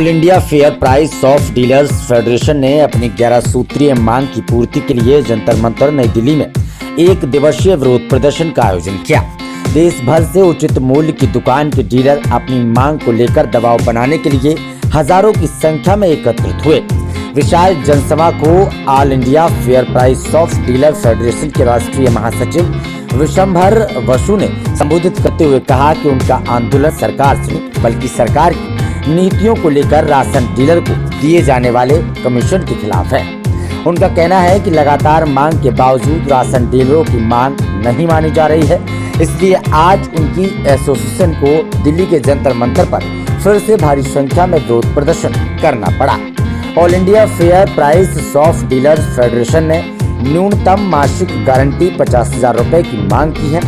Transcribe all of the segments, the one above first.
All India fair price of dealers federation ने अपनी 11 सूत्रीय मांग की पूर्ति के लिए जंतर मंतर नई दिल्ली में एक दिवसीय विरोध प्रदर्शन का आयोजन किया। देश भर से उचित मूल्य की दुकान के डीलर अपनी मांग को लेकर दबाव बनाने के लिए हजारों की संख्या में एकत्रित हुए। विशाल जनसभा को all India fair price of dealer federation के राष्ट्रीय महासचिव विशंभर बसु ने संबोधित करते हुए कहा कि उनका आंदोलन सरकार से नहीं बल्कि सरकार की नीतियों को लेकर राशन डीलर को दिए जाने वाले कमीशन के खिलाफ है। उनका कहना है कि लगातार मांग के बावजूद राशन डीलरों की मांग नहीं मानी जा रही है, इसलिए आज उनकी एसोसिएशन को दिल्ली के जंतर मंतर पर फिर से भारी संख्या में विरोध प्रदर्शन करना पड़ा। All India fair price of dealers federation ने न्यूनतम मासिक गारंटी 50,000 रुपए की मांग की है।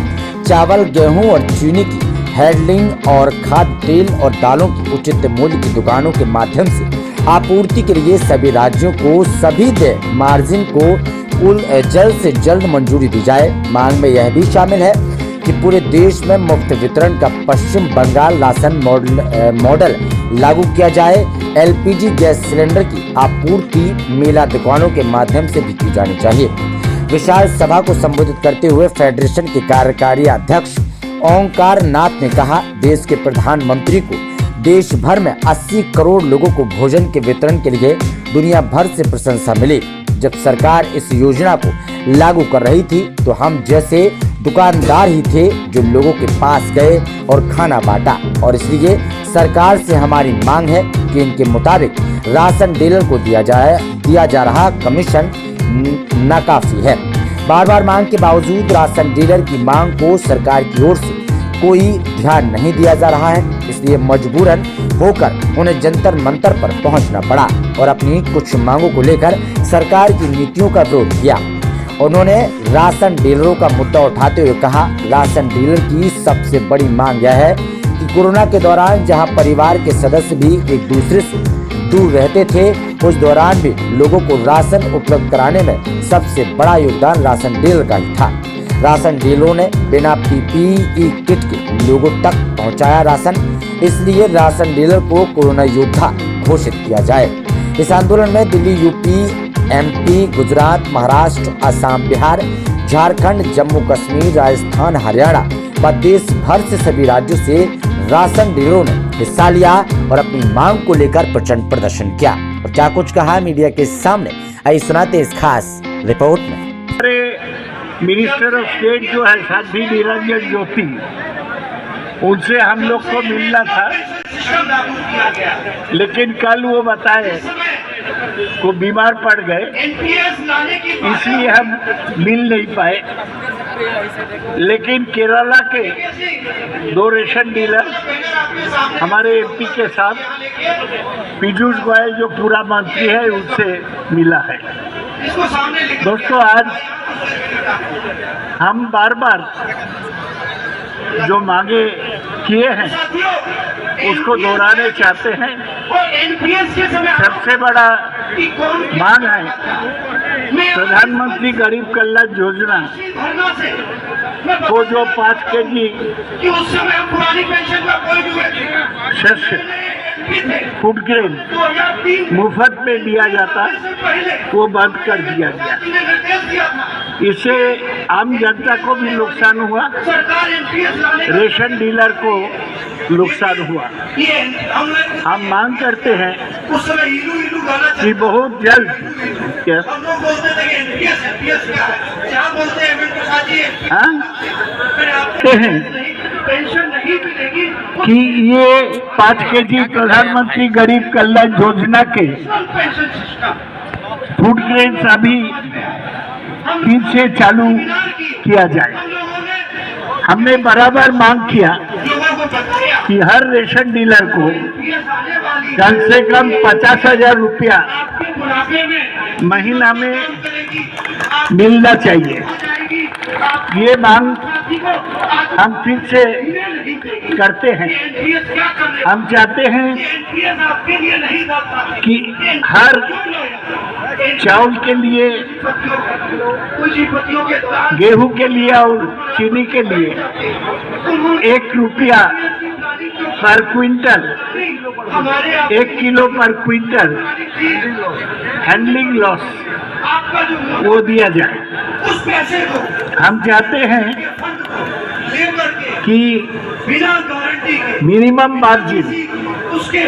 चावल, गेहूं और चीनी की हैंडलिंग और खाद्य तेल और दालों की उचित मूल्य की दुकानों के माध्यम से आपूर्ति के लिए सभी राज्यों को सभी देय मार्जिन को जल्द से जल्द मंजूरी दी जाए। मांग में यह भी शामिल है कि पूरे देश में मुफ्त वितरण का पश्चिम बंगाल राशन मॉडल लागू किया जाए। एलपीजी गैस सिलेंडर की आपूर्ति मेला दुकानों के माध्यम से भी की जानी चाहिए। विशाल सभा को संबोधित करते हुए फेडरेशन के कार्यकारी अध्यक्ष ओंकार नाथ ने कहा, देश के प्रधानमंत्री को देश भर में 80 करोड़ लोगों को भोजन के वितरण के लिए दुनिया भर से प्रशंसा मिली। जब सरकार इस योजना को लागू कर रही थी तो हम जैसे दुकानदार ही थे जो लोगों के पास गए और खाना बांटा, और इसलिए सरकार से हमारी मांग है कि इनके मुताबिक राशन डीलर को दिया जा रहा कमीशन नाकाफी है। बार बार मांग के बावजूद राशन डीलर की मांग को सरकार की ओर से कोई ध्यान नहीं दिया जा रहा है, इसलिए मजबूरन होकर उन्हें जंतर मंतर पर पहुंचना पड़ा और अपनी कुछ मांगों को लेकर सरकार की नीतियों का विरोध किया। उन्होंने राशन डीलरों का मुद्दा उठाते हुए कहा, राशन डीलर की सबसे बड़ी मांग यह है कि कोरोना के दौरान जहां परिवार के सदस्य भी एक दूसरे से दूर रहते थे, उस दौरान भी लोगों को राशन उपलब्ध कराने में सबसे बड़ा योगदान राशन डीलर का ही था। राशन डीलरों ने बिना पीपीई किट के लोगों तक पहुंचाया राशन, इसलिए राशन डीलर को कोरोना योद्धा घोषित किया जाए। इस आंदोलन में दिल्ली, यूपी, एमपी, गुजरात, महाराष्ट्र, असम, बिहार, झारखंड, जम्मू कश्मीर, राजस्थान, हरियाणा व देश भर से सभी राज्यों से राशन डीलरों ने हिस्सा लिया और अपनी मांग को लेकर प्रचंड प्रदर्शन किया। और क्या कुछ कहा मीडिया के सामने, आइए सुनाते इस खास रिपोर्ट में। मिनिस्टर ऑफ स्टेट जो है साध्वी निरंजन ज्योति, उनसे हम लोग को मिलना था, लेकिन कल वो बताए को बीमार पड़ गए, इसलिए हम मिल नहीं पाए। लेकिन केरला के 2 रेशन डीलर हमारे एमपी के साथ पीयूष गोयल जो पूरा मंत्री है उनसे मिला है। दोस्तों, आज हम बार बार जो मांगे किए हैं उसको दोहराने चाहते हैं। सबसे बड़ा मांग है प्रधानमंत्री गरीब कल्याण योजना को जो 5 केजी शस्य फूड ग्रेन मुफ्त में दिया जाता, वो बंद कर दिया गया। इससे आम जनता को भी नुकसान हुआ, रेशन डीलर को नुकसान हुआ। हम मांग करते हैं कि बहुत जल्द कि ये 5 केजी प्रधानमंत्री गरीब कल्याण योजना के फूड ग्रेन्स अभी फिर से चालू किया जाए। हमने बराबर मांग किया कि हर रेशन डीलर को कम से कम 50,000 रुपया महीना में मिलना चाहिए। ये मांग हम फिर से करते हैं। हम चाहते हैं कि हर चावल के लिए, गेहूं के लिए और चीनी के लिए 1 रुपया पर क्विंटल 1 किलो पर क्विंटल हैंडलिंग लॉस आपका जो वो दिया जाए। उस पैसे को हम चाहते हैं लेबर के कि बिना गारंटी के मिनिमम मार्जिन उसके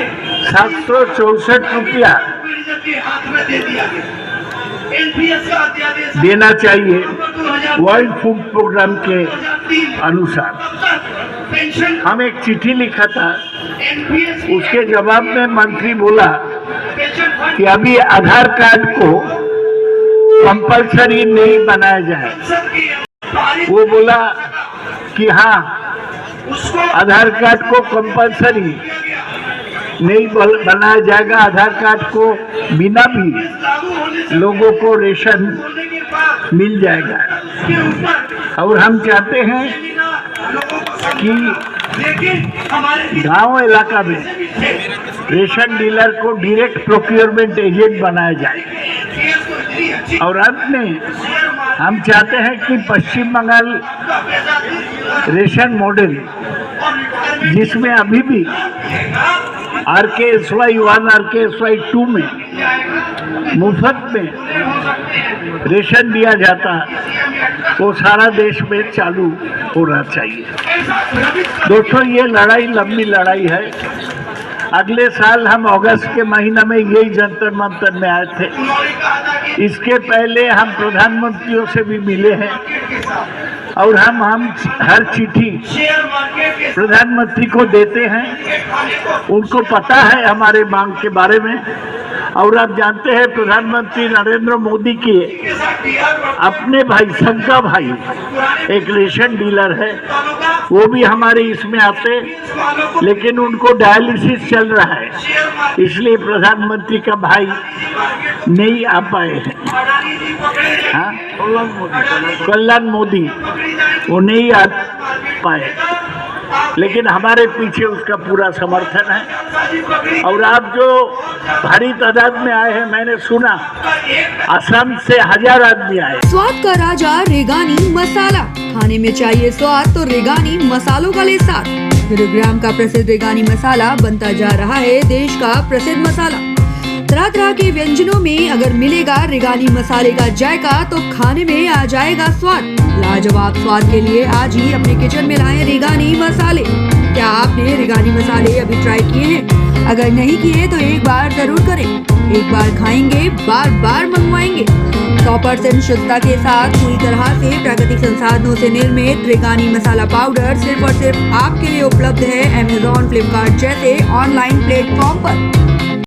764 रुपया मैनेजर के हाथ में दे दिया गया। एनपीएस का अध्यादेश देना चाहिए 2003 वर्ल्ड फूड प्रोग्राम के अनुसार। पेंशन हम एक चिट्ठी लिखा था, एनपीएस उसके जवाब में मंत्री बोला पेंशन फंड कि अभी आधार कार्ड को कंपलसरी नहीं बनाया जाए। की तारीख वो बोला कि हाँ, उसको आधार कार्ड को कंपलसरी नहीं बनाया जाएगा। आधार कार्ड को बिना भी लागू होने से लोगों को रेशन होने के बाद मिल जाएगा। के ऊपर और हम चाहते हैं बिना लोगों को कि लेकिन हमारे गांव इलाका में रेशन डीलर को डायरेक्ट प्रोक्योरमेंट एजेंट बनाया जाए। केस को इतनी अच्छी और अंत में शेयर मार्केट हम चाहते हैं कि पश्चिम बंगाल का पैसा रेशन मॉडल, और रिटायरमेंट जिसमें अभी भी RKSY1 RKSY2 में मुफ्त में रेशन दिया जाता, वो सारा देश में चालू होना चाहिए। दोस्तों, ये लड़ाई लंबी लड़ाई है। अगले साल हम अगस्त के महीना में यही जंतर मंतर में आए थे। इसके पहले हम प्रधानमंत्रियों से भी मिले हैं और हम हर चिट्ठी शेयर मार्केट के प्रधानमंत्री को देते हैं। उनको पता है हमारे मांग के बारे में। और आप जानते हैं प्रधानमंत्री नरेंद्र मोदी के साथ बिहार अपने भाई, शंका भाई, एक रेशन डीलर है, वो भी हमारे इसमें आते, वालों को लेकिन उनको डायलिसिस चल रहा है, शेयर मार्केट इसलिए प्रधानमंत्री का भाई नहीं आ पाए हैं। अडानी जी पकड़े गए। हाँ? कल्याण मोदी वो नहीं आ पाए, लेकिन हमारे पीछे उसका पूरा समर्थन है। और आप जो भारी तादाद में आए हैं, मैंने सुना असम से 1000 आदमी आए। स्वाद का राजा रेगानी मसाला, खाने में चाहिए स्वाद तो रेगानी मसालों का ले साथ। गुरुग्राम का प्रसिद्ध रेगानी मसाला बनता जा रहा है देश का प्रसिद्ध मसाला। तरह तरह के व्यंजनों में अगर मिलेगा रेगानी मसाले का जायका तो खाने में आ जाएगा स्वाद। लाजवाब स्वाद के लिए आज ही अपने किचन में लाएं रेगानी मसाले। क्या आपने रेगानी मसाले अभी ट्राई किए हैं? अगर नहीं किए तो एक बार जरूर करें। एक बार खाएंगे, बार बार मंगवाएंगे। 100% शुद्धता के साथ पूरी तरह से प्राकृतिक संसाधनों से निर्मित रेगानी मसाला पाउडर सिर्फ और सिर्फ आपके लिए उपलब्ध है Amazon, Flipkart जैसे ऑनलाइन प्लेटफॉर्म पर।